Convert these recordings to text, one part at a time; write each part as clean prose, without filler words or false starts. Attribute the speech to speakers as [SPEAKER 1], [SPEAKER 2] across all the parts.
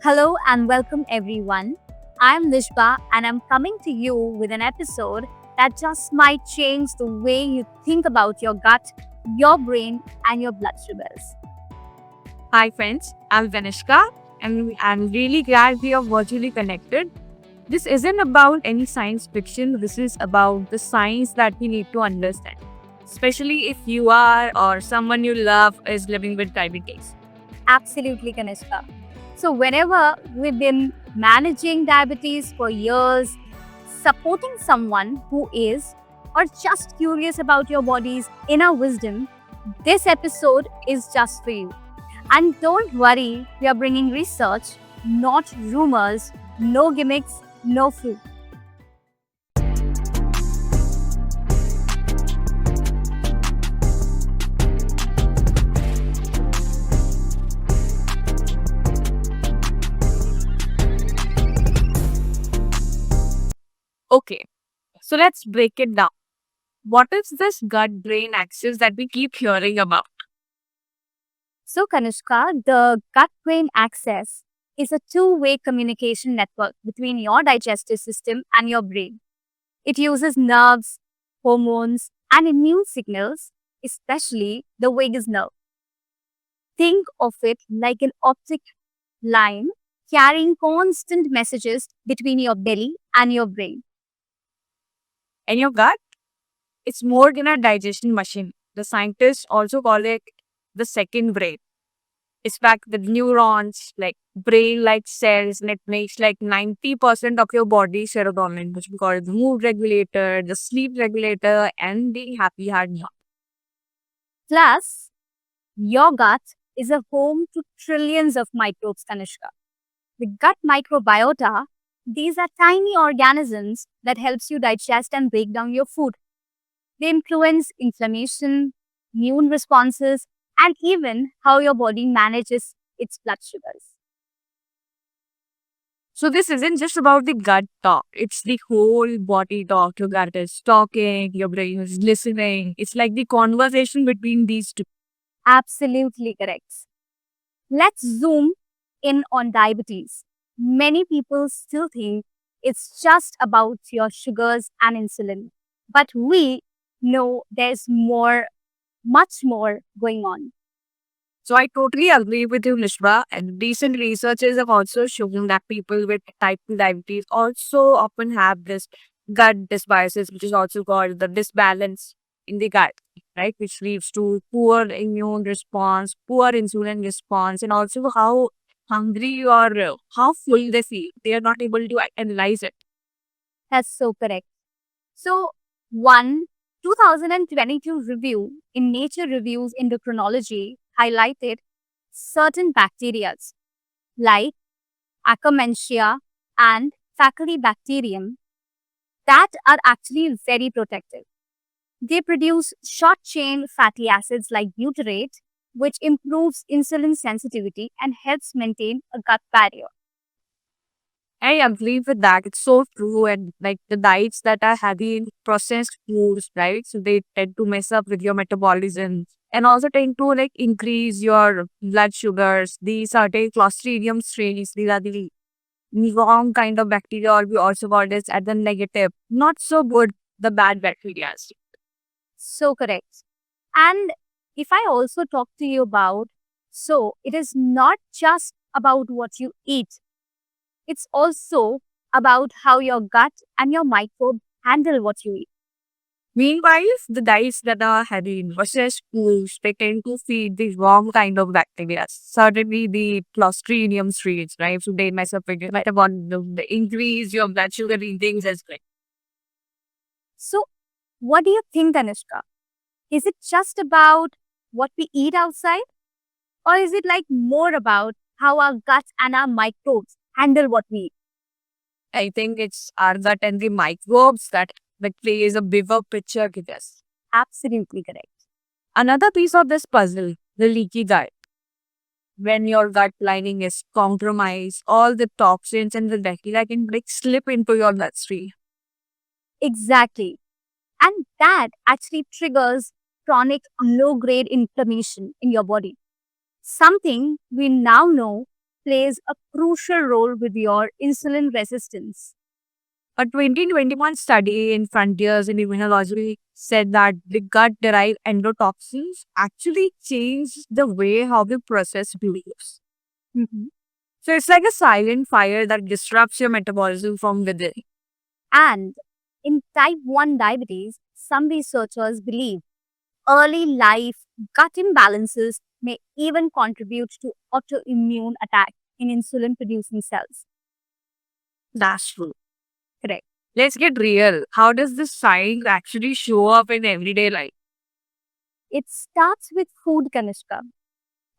[SPEAKER 1] Hello and welcome everyone. I'm Nishba and I'm coming to you with an episode that just might change the way you think about your gut, your brain, and your blood sugars.
[SPEAKER 2] Hi friends, I'm Vanishka and I'm really glad we are virtually connected. This isn't about any science fiction, this is about the science that we need to understand, especially if you are or someone you love is living with diabetes.
[SPEAKER 1] Absolutely, Kanishka. So, whenever we've been managing diabetes for years, supporting someone who is, or just curious about your body's inner wisdom, this episode is just for you. And don't worry, we are bringing research, not rumors, no gimmicks, no fluke.
[SPEAKER 2] Okay, so let's break it down. What is this gut brain axis that we keep hearing about?
[SPEAKER 1] So, Kanushka, the gut brain axis is a two-way communication network between your digestive system and your brain. It uses nerves, hormones, and immune signals, especially the vagus nerve. Think of it like an optic line carrying constant messages between your belly and your brain.
[SPEAKER 2] And your gut? It's more than a digestion machine. The scientists also call it the second brain. It's fact the neurons, like brain-like cells, that makes like 90% of your body serotonin, which we call it the mood regulator, the sleep regulator, and the happy hormone.
[SPEAKER 1] Plus, your gut is a home to trillions of microbes, Kanishka. The gut microbiota, these are tiny organisms that helps you digest and break down your food. They influence inflammation, immune responses, and even how your body manages its blood sugars.
[SPEAKER 2] So this isn't just about the gut talk. It's the whole body talk. Your gut is talking, your brain is listening. It's like the conversation between these two.
[SPEAKER 1] Absolutely correct. Let's zoom in on diabetes. Many people still think it's just about your sugars and insulin, but we know there's much more going on.
[SPEAKER 2] So I totally agree with you, Nishra. And recent researchers have also shown that people with type 2 diabetes also often have this gut dysbiosis, which is also called the disbalance in the gut, right? Which leads to poor immune response, poor insulin response, and also how hungry or how full they feel. They are not able to analyze it.
[SPEAKER 1] That's so correct. So, one 2022 review in Nature Reviews Endocrinology highlighted certain bacteria like Akkermansia and Faecalibacterium that are actually very protective. They produce short chain fatty acids like butyrate, which improves insulin sensitivity and helps maintain a gut barrier.
[SPEAKER 2] I agree with that. It's so true. And like the diets that are heavy in processed foods, right? So they tend to mess up with your metabolism and also tend to like increase your blood sugars. These are the Clostridium strains. These are the wrong kind of bacteria, or we also call this at the negative, not so good, the bad bacteria.
[SPEAKER 1] So correct. And if I also talk to you about, so it is not just about what you eat, it's also about how your gut and your microbe handle what you eat.
[SPEAKER 2] Meanwhile, the diets that are heavy in processed foods, they tend to feed the wrong kind of bacteria. Certainly the Clostridium strains, right? So they mess up with your metabolism, they increase your blood sugar readings as well.
[SPEAKER 1] So, what do you think, Anushka? Is it just about what we eat outside? Or is it like more about how our guts and our microbes handle what we eat?
[SPEAKER 2] I think it's our gut and the microbes that plays a bigger picture with us.
[SPEAKER 1] Absolutely correct.
[SPEAKER 2] Another piece of this puzzle, the leaky gut. When your gut lining is compromised, all the toxins and the bacteria can like slip into your bloodstream.
[SPEAKER 1] Exactly. And that actually triggers chronic low grade inflammation in your body. Something we now know plays a crucial role with your insulin resistance.
[SPEAKER 2] A 2021 study in Frontiers in Immunology said that the gut derived endotoxins actually change the way how we process glucose.
[SPEAKER 1] Mhm.
[SPEAKER 2] So it's like a silent fire that disrupts your metabolism from within.
[SPEAKER 1] And in type 1 diabetes, some researchers believe early life gut imbalances may even contribute to autoimmune attack in insulin producing cells.
[SPEAKER 2] That's true.
[SPEAKER 1] Correct.
[SPEAKER 2] Let's get real. How does this science actually show up in everyday life?
[SPEAKER 1] It starts with food, Kanishka.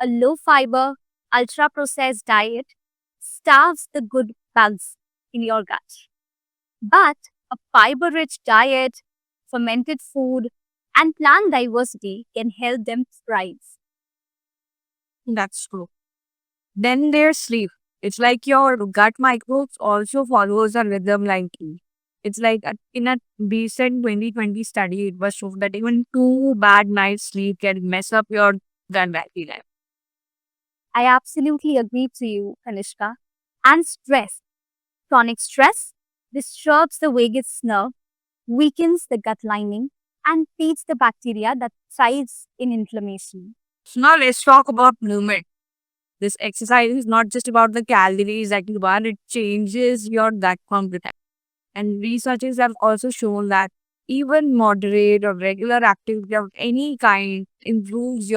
[SPEAKER 1] A low fiber, ultra processed diet starves the good bugs in your gut. But a fiber rich diet, fermented food, and plant diversity can help them thrive.
[SPEAKER 2] That's true. Then there's sleep. It's like your gut microbes also follows a rhythm like you. It's like in a recent 2020 study, it was shown that even 2 bad nights sleep can mess up your gut bacteria.
[SPEAKER 1] I absolutely agree to you, Kanishka. And stress. Chronic stress disturbs the vagus nerve, weakens the gut lining, and feeds the bacteria that thrives in inflammation.
[SPEAKER 2] So now let's talk about movement. This exercise is not just about the calories that you burn, it changes your gut composition. And researchers have also shown that even moderate or regular activity of any kind improves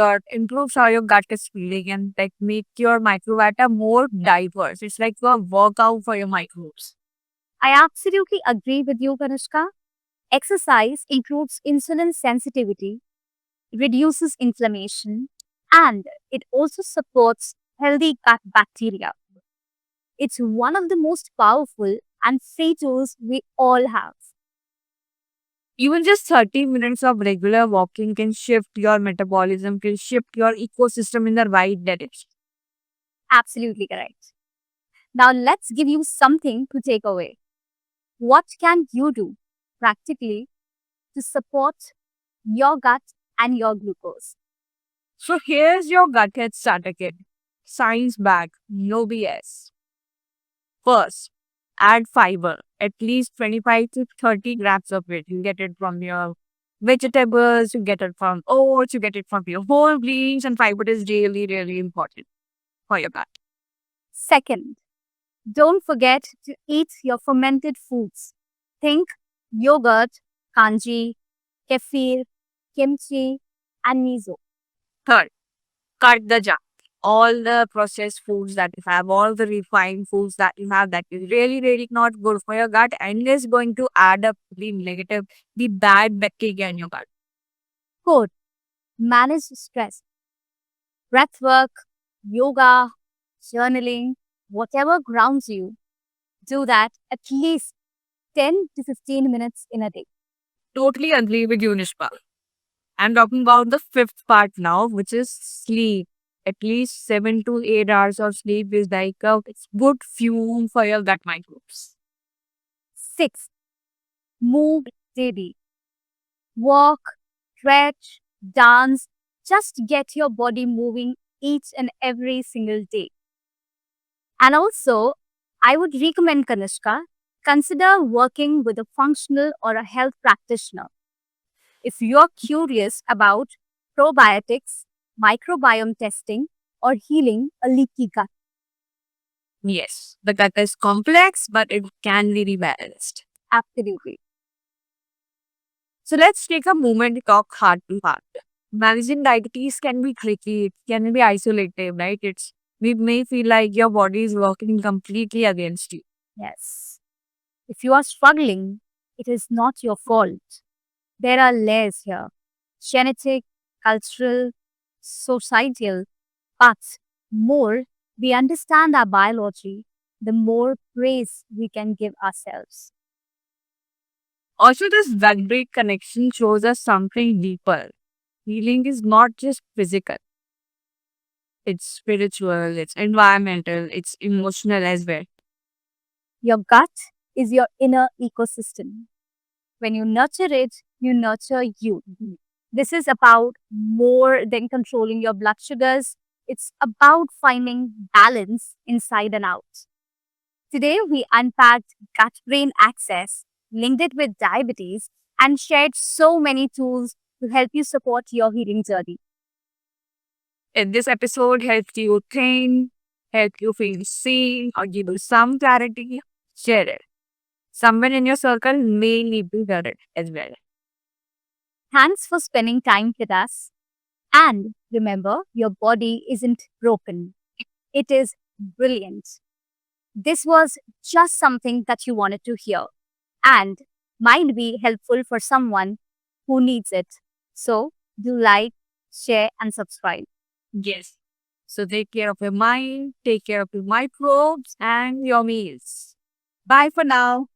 [SPEAKER 2] how your gut is feeling and like make your microbiota more diverse. It's like a workout for your microbes.
[SPEAKER 1] I absolutely agree with you, Kanishka. Exercise improves insulin sensitivity, reduces inflammation, and it also supports healthy gut bacteria. It's one of the most powerful and free tools we all have.
[SPEAKER 2] Even just 30 minutes of regular walking can shift your metabolism, can shift your ecosystem in the right direction.
[SPEAKER 1] Absolutely correct. Now, let's give you something to take away. What can you do practically to support your gut and your glucose?
[SPEAKER 2] So here's your gut head starter kit. Science back, no BS. First, add fiber, at least 25 to 30 grams of it. You get it from your vegetables, you get it from oats, you get it from your whole grains, and fiber is really, really important for your gut.
[SPEAKER 1] Second, don't forget to eat your fermented foods. Think yogurt, kanji, kefir, kimchi, and miso.
[SPEAKER 2] Third, cut the junk. All the processed foods that you have, all the refined foods that you have that is really, really not good for your gut and is going to add up the negative, the bad bacteria in your gut.
[SPEAKER 1] Fourth, manage stress. Breath work, yoga, journaling, whatever grounds you, do that at least 10 to 15 minutes in a day.
[SPEAKER 2] Totally agree with you, Nishpa. I'm talking about the fifth part now, which is sleep. At least 7 to 8 hours of sleep is like a good fuel for your gut microbes.
[SPEAKER 1] Sixth, move daily. Walk, stretch, dance, just get your body moving each and every single day. And also, I would recommend Kanishka, consider working with a functional or a health practitioner. If you're curious about probiotics, microbiome testing, or healing a leaky gut.
[SPEAKER 2] Yes, the gut is complex, but it can be rebalanced.
[SPEAKER 1] Absolutely.
[SPEAKER 2] So let's take a moment to talk heart to heart. Managing diabetes can be tricky, it can be isolated, right? We may feel like your body is working completely against you.
[SPEAKER 1] Yes. If you are struggling, it is not your fault. There are layers here: genetic, cultural, societal, but more we understand our biology, the more praise we can give ourselves.
[SPEAKER 2] Also, this gut break connection shows us something deeper. Healing is not just physical, it's spiritual, it's environmental, it's emotional as well.
[SPEAKER 1] Your gut is your inner ecosystem. When you nurture it, you nurture you. This is about more than controlling your blood sugars. It's about finding balance inside and out. Today, we unpacked gut brain access, linked it with diabetes, and shared so many tools to help you support your healing journey.
[SPEAKER 2] If this episode helped you think, helped you feel seen, or give you some clarity, share it. Someone in your circle may need to hear it as well.
[SPEAKER 1] Thanks for spending time with us. And remember, your body isn't broken, it is brilliant. This was just something that you wanted to hear and might be helpful for someone who needs it. So, do like, share, and subscribe.
[SPEAKER 2] Yes. So take care of your mind, take care of your microbes and your meals. Bye for now.